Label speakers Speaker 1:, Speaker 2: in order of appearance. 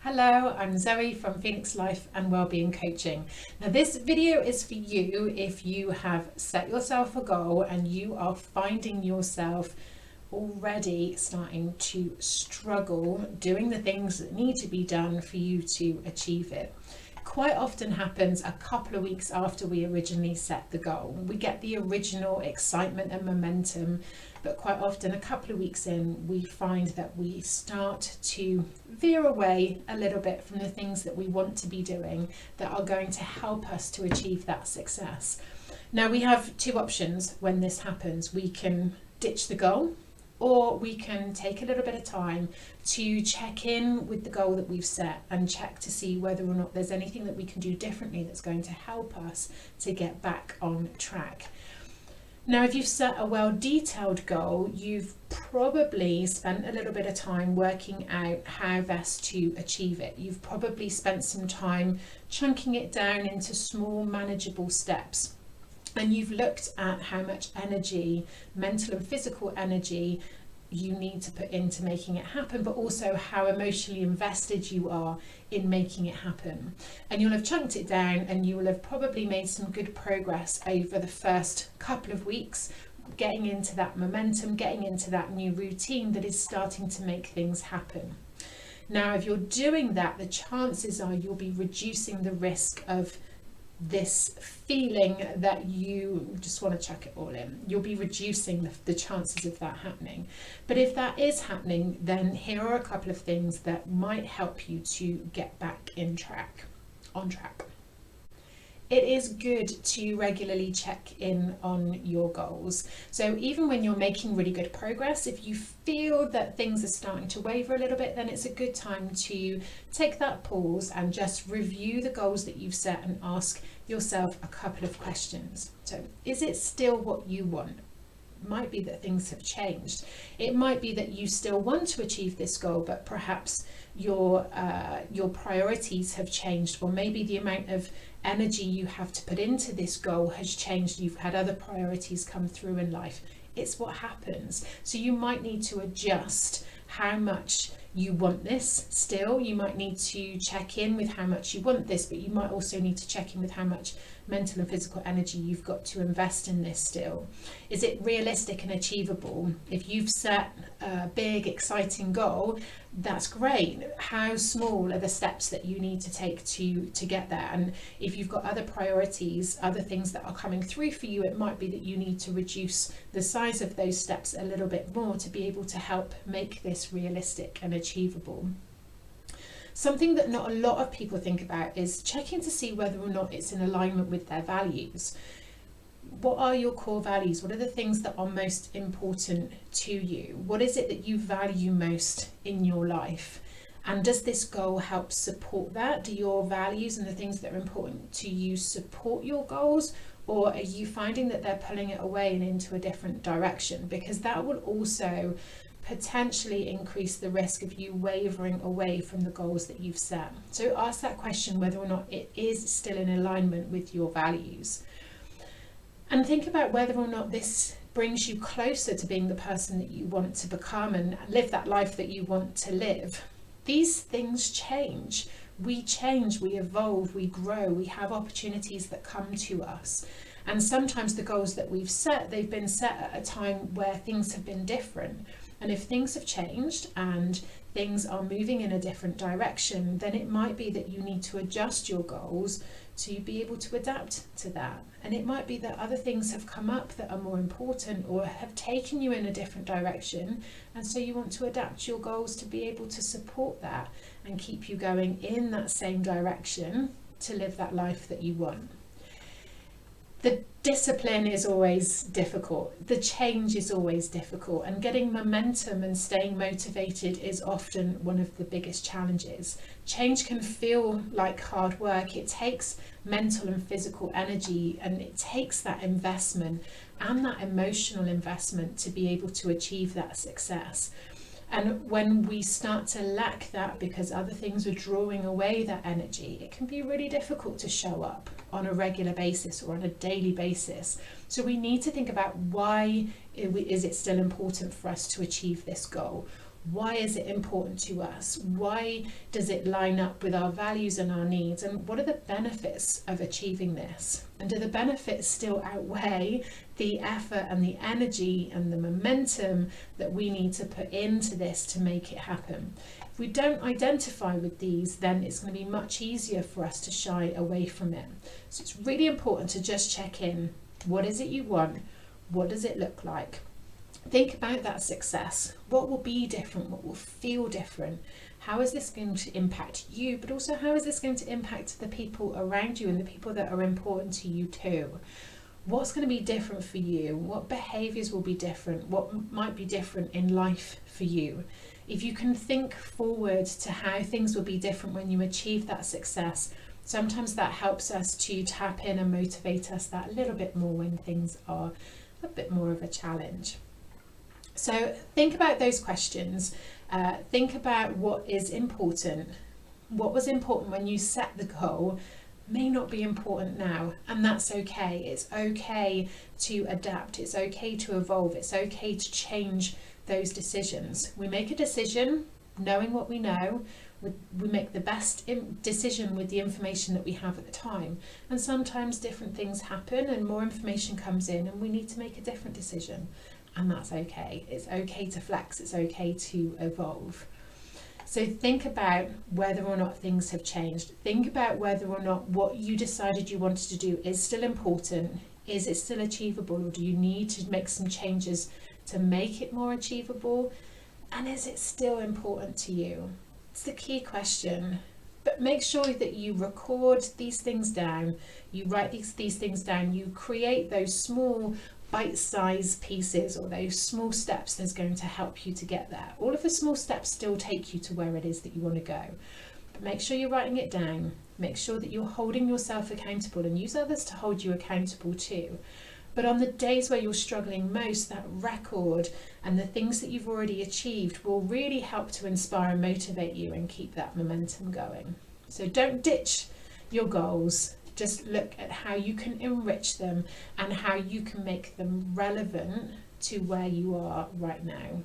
Speaker 1: Hello, I'm Zoe from Phoenix Life and Wellbeing Coaching. Now this video is for you if you have set yourself a goal and you are finding yourself already starting to struggle doing the things that need to be done for you to achieve it. Quite often happens a couple of weeks after we originally set the goal. We get the original excitement and momentum, but quite often a couple of weeks in, we find that we start to veer away a little bit from the things that we want to be doing that are going to help us to achieve that success. Now we have two options when this happens. We can ditch the goal, or we can take a little bit of time to check in with the goal that we've set and check to see whether or not there's anything that we can do differently that's going to help us to get back on track. Now, if you've set a well-detailed goal, you've probably spent a little bit of time working out how best to achieve it. You've probably spent some time chunking it down into small, manageable steps. And you've looked at how much energy, mental and physical energy, you need to put into making it happen, but also how emotionally invested you are in making it happen. And you'll have chunked it down and you will have probably made some good progress over the first couple of weeks, getting into that momentum, getting into that new routine that is starting to make things happen. Now, if you're doing that, the chances are you'll be reducing the risk of this feeling that you just want to chuck it all in. You'll be reducing the chances of that happening. But if that is happening, then here are a couple of things that might help you to get back on track. It is good to regularly check in on your goals. So even when you're making really good progress, if you feel that things are starting to waver a little bit, then it's a good time to take that pause and just review the goals that you've set and ask yourself a couple of questions. So is it still what you want? It might be that things have changed. It might be that you still want to achieve this goal, but perhaps your priorities have changed, or maybe the amount of energy you have to put into this goal has changed. You've had other priorities come through in life. It's what happens. So you might need to adjust how much you want this still. You might need to check in with how much you want this, but you might also need to check in with how much mental and physical energy you've got to invest in this still. Is it realistic and achievable? If you've set a big, exciting goal, that's great. How small are the steps that you need to take to get there? And if you've got other priorities, other things that are coming through for you, it might be that you need to reduce the size of those steps a little bit more to be able to help make this realistic and achievable. Something that not a lot of people think about is checking to see whether or not it's in alignment with their values. What are your core values? What are the things that are most important to you? What is it that you value most in your life? And does this goal help support that? Do your values and the things that are important to you support your goals? Or are you finding that they're pulling it away and into a different direction? Because that will also potentially increase the risk of you wavering away from the goals that you've set. So ask that question whether or not it is still in alignment with your values. And think about whether or not this brings you closer to being the person that you want to become and live that life that you want to live. These things change. We change, we evolve, we grow, we have opportunities that come to us. And sometimes the goals that we've set, they've been set at a time where things have been different. And if things have changed and things are moving in a different direction, then it might be that you need to adjust your goals to be able to adapt to that. And it might be that other things have come up that are more important or have taken you in a different direction. And so you want to adapt your goals to be able to support that and keep you going in that same direction to live that life that you want. The discipline is always difficult. The change is always difficult, and getting momentum and staying motivated is often one of the biggest challenges. Change can feel like hard work. It takes mental and physical energy, and it takes that investment and that emotional investment to be able to achieve that success. And when we start to lack that because other things are drawing away that energy, it can be really difficult to show up on a regular basis or on a daily basis. So we need to think about why is it still important for us to achieve this goal? Why is it important to us? Why does it line up with our values and our needs? And what are the benefits of achieving this? And do the benefits still outweigh the effort and the energy and the momentum that we need to put into this to make it happen? If we don't identify with these, then it's going to be much easier for us to shy away from it. So it's really important to just check in. What is it you want? What does it look like? Think about that success. What will be different? What will feel different? How is this going to impact you? But also, how is this going to impact the people around you and the people that are important to you too? What's going to be different for you? What behaviours will be different? What might be different in life for you? If you can think forward to how things will be different when you achieve that success, sometimes that helps us to tap in and motivate us that little bit more when things are a bit more of a challenge. So think about those questions. Think about what is important. What was important when you set the goal may not be important now, and that's okay. It's okay to adapt. It's okay to evolve. It's okay to change those decisions. We make a decision knowing what we know. We make the best decision with the information that we have at the time. And sometimes different things happen and more information comes in and we need to make a different decision. And that's okay. It's okay to flex. It's okay to evolve. So think about whether or not things have changed. Think about whether or not what you decided you wanted to do is still important. Is it still achievable, or do you need to make some changes to make it more achievable? And is it still important to you? It's the key question. But make sure that you record these things down. You write these things down. You create those small bite-sized pieces or those small steps that's going to help you to get there. All of the small steps still take you to where it is that you want to go. But make sure you're writing it down. Make sure that you're holding yourself accountable and use others to hold you accountable too. But on the days where you're struggling most, that record and the things that you've already achieved will really help to inspire and motivate you and keep that momentum going. So don't ditch your goals. Just look at how you can enrich them and how you can make them relevant to where you are right now.